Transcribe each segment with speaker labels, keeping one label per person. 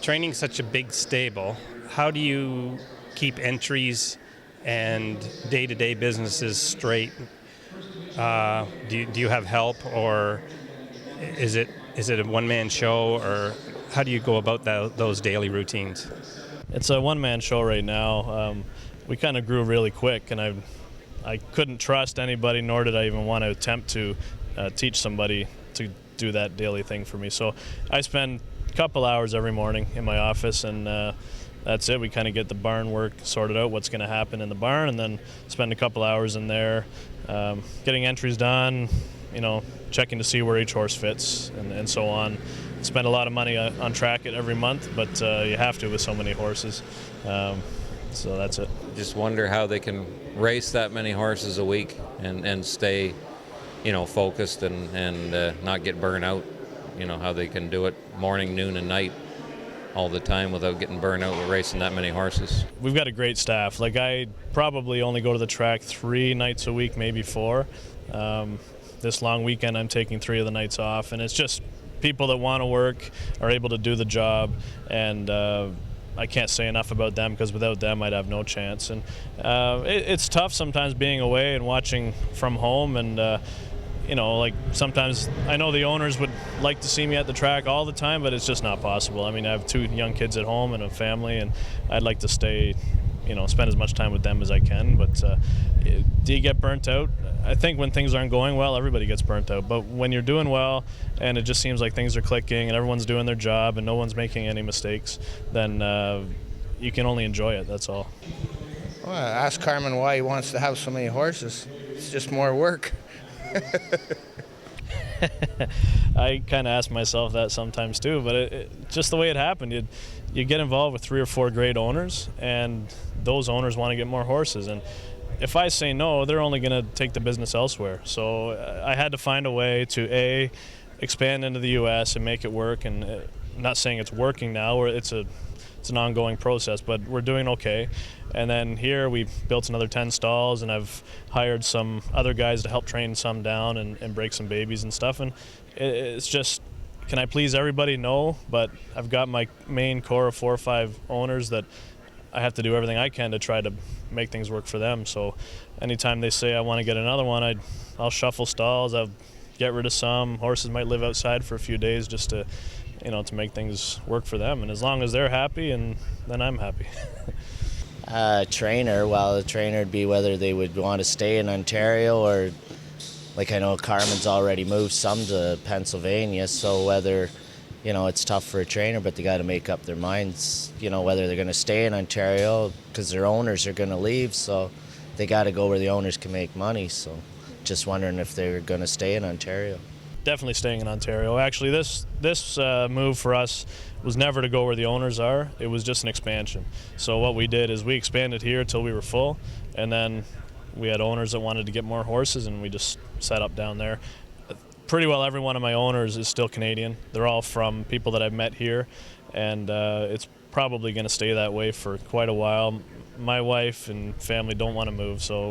Speaker 1: training such a big stable, how do you keep entries and day-to-day businesses straight? Do you have help, or is it a one-man show, or how do you go about those daily routines?
Speaker 2: It's a one-man show right now. We kind of grew really quick, and I couldn't trust anybody, nor did I even want to attempt to teach somebody to do that daily thing for me. So I spend a couple hours every morning in my office, and that's it. We kind of get the barn work sorted out, what's going to happen in the barn, and then spend a couple hours in there getting entries done, checking to see where each horse fits and so on. Spend a lot of money on track it every month, but you have to with so many horses. So that's it.
Speaker 3: Just wonder how they can race that many horses a week and stay, focused and not get burnt out. How they can do it morning, noon, and night all the time without getting burned out with racing that many horses.
Speaker 2: We've got a great staff. I probably only go to the track 3 nights a week, maybe 4. This long weekend I'm taking 3 of the nights off, and it's just people that want to work are able to do the job, and I can't say enough about them, because without them I'd have no chance. And it's tough sometimes being away and watching from home, and sometimes I know the owners would like to see me at the track all the time, but it's just not possible. I have 2 young kids at home and a family, and I'd like to stay, spend as much time with them as I can. But do you get burnt out? I think when things aren't going well, everybody gets burnt out. But when you're doing well and it just seems like things are clicking and everyone's doing their job and no one's making any mistakes, then you can only enjoy it, that's all.
Speaker 4: Well, ask Carmen why he wants to have so many horses. It's just more work.
Speaker 2: I kind of ask myself that sometimes too, but it just the way it happened. You get involved with 3 or 4 great owners, and those owners want to get more horses, and if I say no, they're only going to take the business elsewhere. So I had to find a way to expand into the U.S. and make it work, and I'm not saying it's working now, or it's an ongoing process, but we're doing okay. And then here we built another 10 stalls, and I've hired some other guys to help train some down and break some babies and stuff. And it's just, can I please everybody? No, but I've got my main core of 4 or 5 owners that I have to do everything I can to try to make things work for them. So anytime they say I want to get another one, I'll shuffle stalls, I'll get rid of some. Horses might live outside for a few days just to make things work for them. And as long as they're happy, and then I'm happy.
Speaker 5: Trainer, well, the trainer would be whether they would want to stay in Ontario, or I know Carmen's already moved some to Pennsylvania, so whether, it's tough for a trainer, but they got to make up their minds, whether they're going to stay in Ontario, because their owners are going to leave, so they got to go where the owners can make money. So just wondering if they're going to stay in Ontario.
Speaker 2: Definitely staying in Ontario. Actually, this move for us was never to go where the owners are. It was just an expansion. So what we did is we expanded here till we were full, and then we had owners that wanted to get more horses, and we just set up down there. Pretty well every one of my owners is still Canadian. They're all from people that I've met here, and it's probably going to stay that way for quite a while. My wife and family don't want to move, so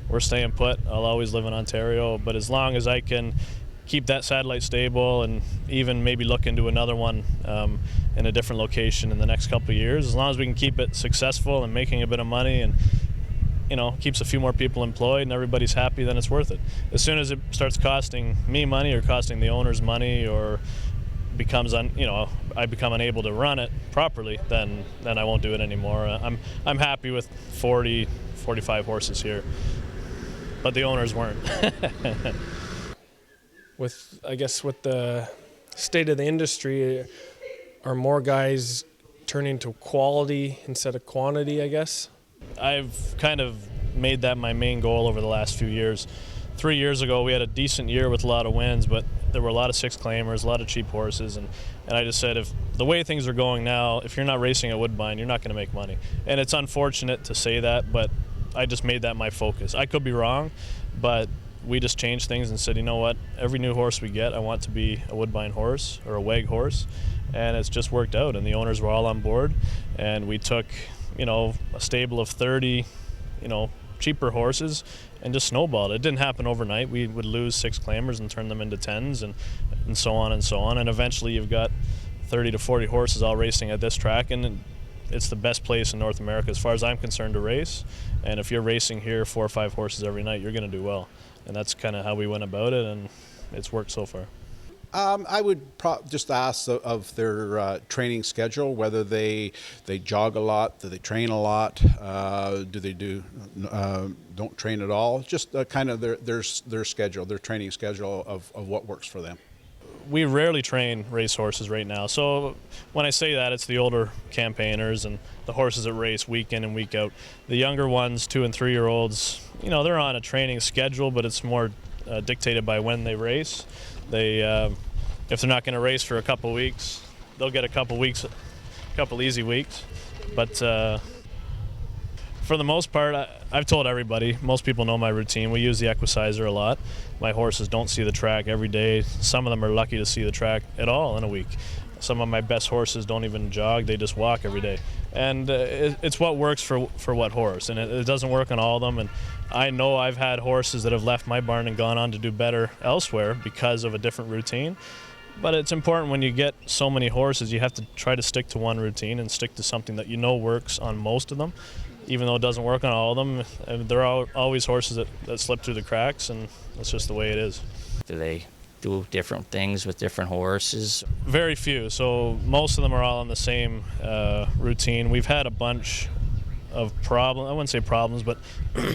Speaker 2: we're staying put. I'll always live in Ontario, but as long as I can keep that satellite stable and even maybe look into another one in a different location in the next couple of years, as long as we can keep it successful and making a bit of money and keeps a few more people employed and everybody's happy, then it's worth it. As soon as it starts costing me money or costing the owners money, or becomes I become unable to run it properly, then I won't do it anymore. I'm happy with 45 horses here, but the owners weren't.
Speaker 6: With the state of the industry, are more guys turning to quality instead of quantity, I guess?
Speaker 2: I've kind of made that my main goal over the last few years. 3 years ago, we had a decent year with a lot of wins, but there were a lot of 6-claimers, a lot of cheap horses, and I just said, if the way things are going now, if you're not racing at Woodbine, you're not going to make money. And it's unfortunate to say that, but I just made that my focus. I could be wrong, but we just changed things and said, you know what, every new horse we get, I want to be a Woodbine horse or a WEG horse, and it's just worked out, and the owners were all on board, and we took a stable of 30 cheaper horses and just snowballed. It didn't happen overnight. We would lose 6-claimers and turn them into 10s and so on and so on, and eventually you've got 30 to 40 horses all racing at this track, and it's the best place in North America as far as I'm concerned to race. And if you're racing here 4 or 5 horses every night, you're going to do well. And that's kind of how we went about it, and it's worked so far.
Speaker 7: I would just ask of their training schedule, whether they jog a lot, do they train a lot, do they don't train at all, just kind of their schedule, their training schedule of what works for them.
Speaker 2: We rarely train race horses right now. So when I say that, it's the older campaigners and the horses that race week in and week out. The younger ones, 2 and 3 year olds, they're on a training schedule, but it's more dictated by when they race. They, if they're not going to race for a couple weeks, they'll get a couple easy weeks. But for the most part, I've told everybody, most people know my routine. We use the equicizer a lot. My horses don't see the track every day. Some of them are lucky to see the track at all in a week. Some of my best horses don't even jog, they just walk every day. And it's what works for what horse, and it doesn't work on all of them. And I know I've had horses that have left my barn and gone on to do better elsewhere because of a different routine. But it's important when you get so many horses, you have to try to stick to one routine and stick to something that works on most of them. Even though it doesn't work on all of them, there are always horses that slip through the cracks, and that's just the way it is.
Speaker 8: Do they do different things with different horses?
Speaker 2: Very few. So most of them are all on the same routine. We've had a bunch of problems. I wouldn't say problems, but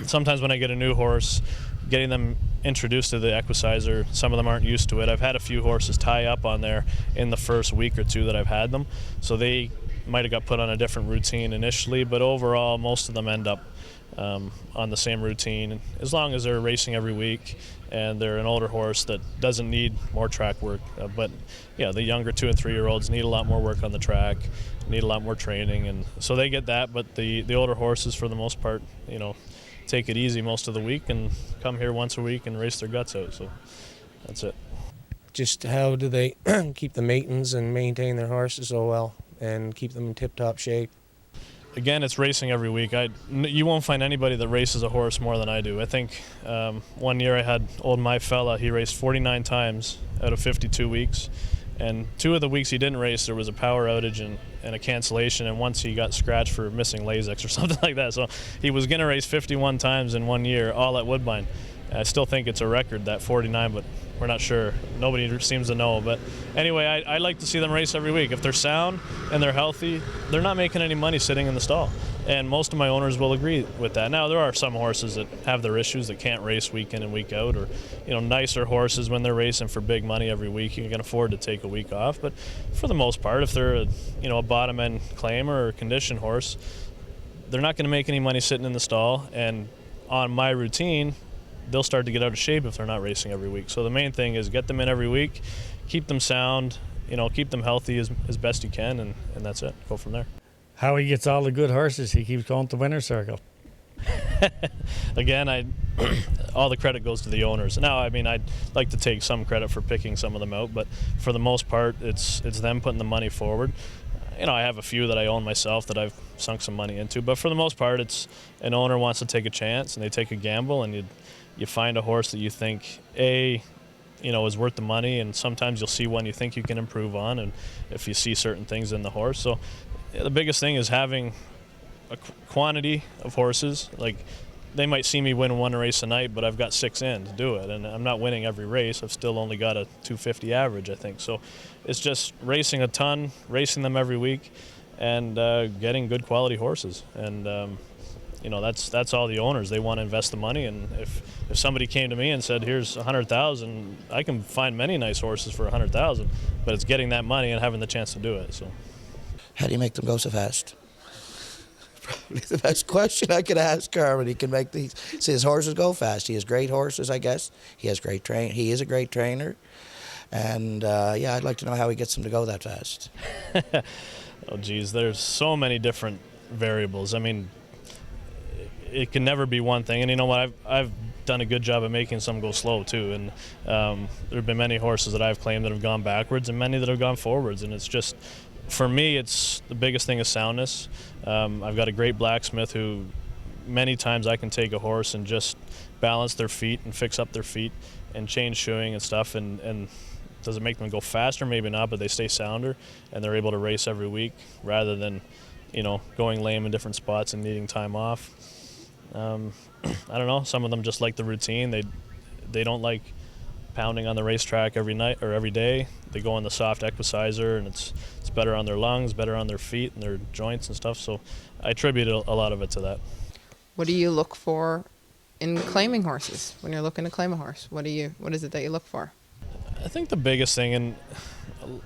Speaker 2: sometimes when I get a new horse, getting them introduced to the equicizer, some of them aren't used to it. I've had a few horses tie up on there in the first week or two that I've had them. So they might have got put on a different routine initially, but overall most of them end up on the same routine, as long as they're racing every week and they're an older horse that doesn't need more track work. But yeah, the younger 2 and 3 year olds need a lot more work on the track, need a lot more training, and so they get that. But the older horses, for the most part, take it easy most of the week and come here once a week and race their guts out. So that's it.
Speaker 6: Just how do they keep the maintenance and maintain their horses so well and keep them in tip-top shape?
Speaker 2: Again, it's racing every week. You won't find anybody that races a horse more than I do. I think one year I had old My Fella. He raced 49 times out of 52 weeks. And 2 of the weeks he didn't race, there was a power outage and a cancellation, and once he got scratched for missing Lasix or something like that. So he was going to race 51 times in 1 year, all at Woodbine. I still think it's a record, that 49, but we're not sure. Nobody seems to know. But anyway, I like to see them race every week. If they're sound and they're healthy, they're not making any money sitting in the stall. And most of my owners will agree with that. Now, there are some horses that have their issues that can't race week in and week out, or nicer horses when they're racing for big money every week, you can afford to take a week off. But for the most part, if they're a bottom end claimer or condition horse, they're not going to make any money sitting in the stall. And on my routine, they'll start to get out of shape if they're not racing every week. So the main thing is get them in every week, keep them sound, keep them healthy as best you can, and that's it. Go from there.
Speaker 9: How he gets all the good horses, he keeps going to winner's circle.
Speaker 2: Again, all the credit goes to the owners. Now, I'd like to take some credit for picking some of them out, but for the most part, it's them putting the money forward. I have a few that I own myself that I've sunk some money into, but for the most part, it's an owner wants to take a chance and they take a gamble, and you find a horse that you think is worth the money, and sometimes you'll see one you think you can improve on, and if you see certain things in the horse. So the biggest thing is having a quantity of horses. Like, they might see me win 1 race a night, but I've got 6 in to do it, and I'm not winning every race. I've still only got a 250 average, I think. So it's just racing a ton, racing them every week, and getting good quality horses. And that's all the owners. They want to invest the money, and if somebody came to me and said, "Here's $100,000," I can find many nice horses for $100,000, but it's getting that money and having the chance to do it. So,
Speaker 10: how do you make them go so fast? Probably the best question I could ask Carmen. He can make his horses go fast. He has great horses, I guess. He has great He is a great trainer, and I'd like to know how he gets them to go that fast.
Speaker 2: Oh, geez, there's so many different variables. It can never be one thing, and you know what? I've done a good job of making some go slow too, and there have been many horses that I've claimed that have gone backwards, and many that have gone forwards, and it's just, for me, it's the biggest thing is soundness. I've got a great blacksmith who many times I can take a horse and just balance their feet and fix up their feet and change shoeing and stuff, and Does it make them go faster? Maybe not, but they stay sounder, and they're able to race every week rather than, going lame in different spots and needing time off. I don't know. Some of them just like the routine. They don't like pounding on the racetrack every night or every day. They go on the soft equicizer, and it's better on their lungs, better on their feet and their joints and stuff. So I attribute a lot of it to that.
Speaker 11: What do you look for in claiming horses when you're looking to claim a horse? What is it that you look for?
Speaker 2: I think the biggest thing, and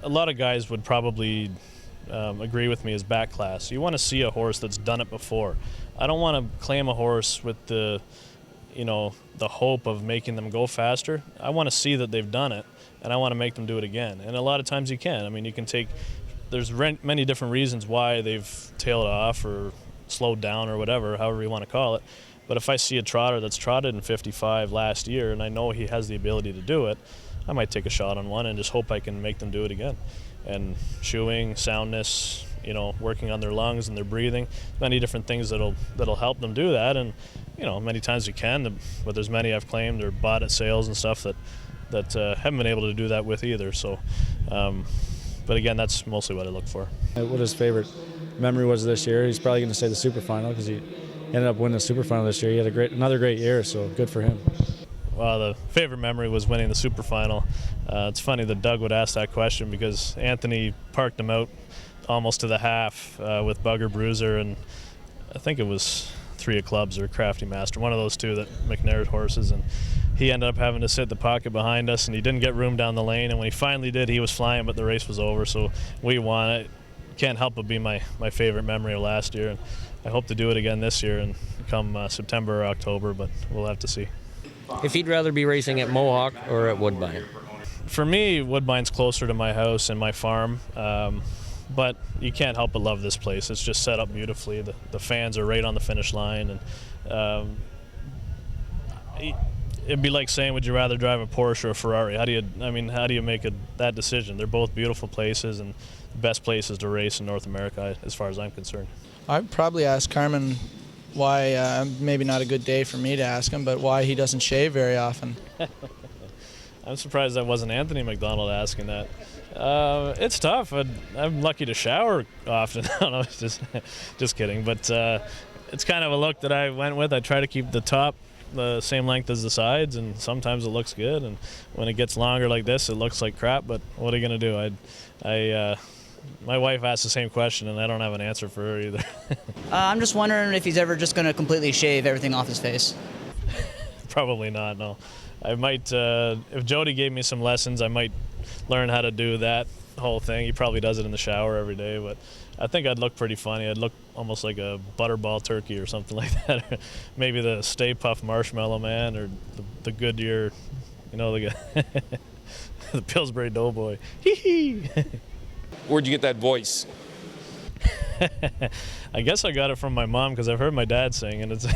Speaker 2: a lot of guys would probably agree with me, is back class. You want to see a horse that's done it before. I don't want to claim a horse with the hope of making them go faster. I want to see that they've done it, and I want to make them do it again. And a lot of times you can. I mean, there's many different reasons why they've tailed off or slowed down or whatever, however you want to call it. But if I see a trotter that's trotted in 55 last year and I know he has the ability to do it, I might take a shot on one and just hope I can make them do it again. And shoeing, soundness, working on their lungs and their breathing, many different things that'll help them do that. And many times you can, but there's many I've claimed or bought at sales and stuff that haven't been able to do that with either. So, but again, that's mostly what I look for.
Speaker 9: What his favorite memory was this year? He's probably going to say the Super Final because he ended up winning the Super Final this year. He had another great year, so good for him.
Speaker 2: Well, the favorite memory was winning the Super Final. It's funny that Doug would ask that question because Anthony parked him out almost to the half with Bugger Bruiser, and I think it was 3 of Clubs or Crafty Master, one of those two that McNair's horses, and he ended up having to sit in the pocket behind us, and he didn't get room down the lane, and when he finally did, he was flying, but the race was over, so we won. It can't help but be my favorite memory of last year, and I hope to do it again this year and come September or October, but we'll have to see.
Speaker 12: If he'd rather be racing at Mohawk or at Woodbine?
Speaker 2: For me, Woodbine's closer to my house and my farm, but you can't help but love this place. It's just set up beautifully. The fans are right on the finish line, and it'd be like saying, would you rather drive a Porsche or a Ferrari? How do you make that decision? They're both beautiful places and the best places to race in North America, as far as I'm concerned.
Speaker 13: I'd probably ask Carmen why, maybe not a good day for me to ask him, but why he doesn't shave very often.
Speaker 2: I'm surprised that wasn't Anthony McDonald asking that. It's tough. I'm lucky to shower often. I don't know, just kidding. But it's kind of a look that I went with. I try to keep the top the same length as the sides, and sometimes it looks good. And when it gets longer like this, it looks like crap. But what are you going to do? My wife asked the same question, and I don't have an answer for her either.
Speaker 14: I'm just wondering if he's ever just going to completely shave everything off his face.
Speaker 2: Probably not, no. I might, if Jody gave me some lessons, I might learn how to do that whole thing. He probably does it in the shower every day, but I think I'd look pretty funny. I'd look almost like a butterball turkey or something like that. Maybe the Stay Puft Marshmallow Man, or the Goodyear, the Pillsbury Doughboy. Hee-hee!
Speaker 15: Where'd you get that voice?
Speaker 2: I guess I got it from my mom because I've heard my dad sing, and it's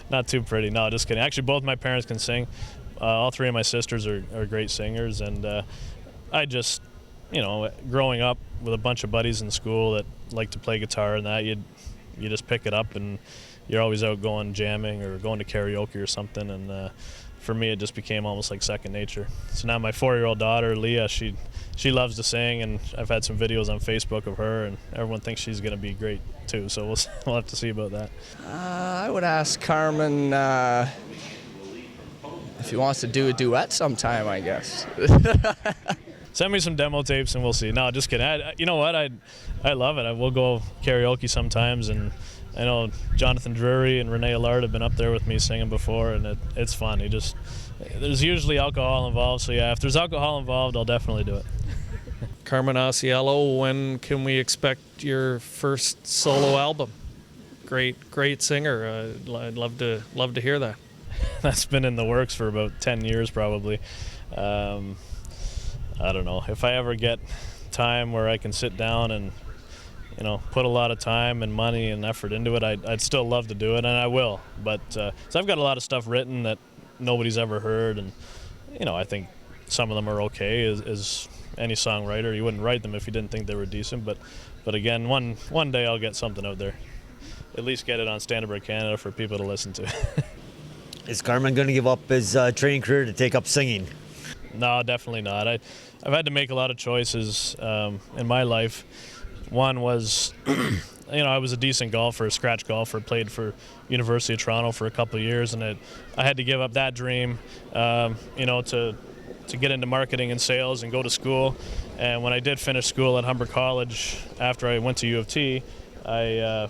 Speaker 2: not too pretty. No, just kidding. Actually, both my parents can sing. All 3 of my sisters are great singers, and I just, growing up with a bunch of buddies in school that like to play guitar and that, you just pick it up, and you're always out going jamming or going to karaoke or something, and for me it just became almost like second nature. So now my 4-year-old daughter, Leah, she loves to sing, and I've had some videos on Facebook of her, and everyone thinks she's going to be great too, so we'll have to see about that.
Speaker 13: I would ask Carmen if he wants to do a duet sometime, I guess.
Speaker 2: Send me some demo tapes and we'll see. No, just kidding. You know what? I love it. We'll go karaoke sometimes, and I know Jonathan Drury and Renee Allard have been up there with me singing before, and it's fun. There's usually alcohol involved, so yeah, if there's alcohol involved, I'll definitely do it.
Speaker 16: Carmen Auciello, when can we expect your first solo album? Great singer. I'd love to hear that.
Speaker 2: That's been in the works for about 10 years probably. I don't know. If I ever get time where I can sit down and put a lot of time and money and effort into it, I'd still love to do it, and I will. But so I've got a lot of stuff written that nobody's ever heard, and I think some of them are okay. As any songwriter, you wouldn't write them if you didn't think they were decent. But again, one day I'll get something out there. At least get it on Standardbred Canada for people to listen to.
Speaker 17: Is Carmen going to give up his training career to take up singing?
Speaker 2: No, definitely not. I've had to make a lot of choices in my life. One was, I was a decent golfer, a scratch golfer, played for University of Toronto for a couple of years, and I had to give up that dream, to get into marketing and sales and go to school. And when I did finish school at Humber College, after I went to U of T, I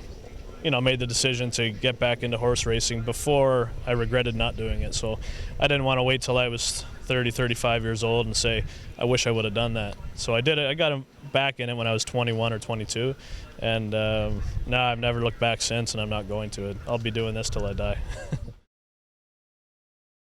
Speaker 2: made the decision to get back into horse racing before I regretted not doing it. So I didn't want to wait till I was 30, 35 years old and say, I wish I would have done that. So I did it. I got back in it when I was 21 or 22. And now I've never looked back since, and I'm not going to it. I'll be doing this till I die.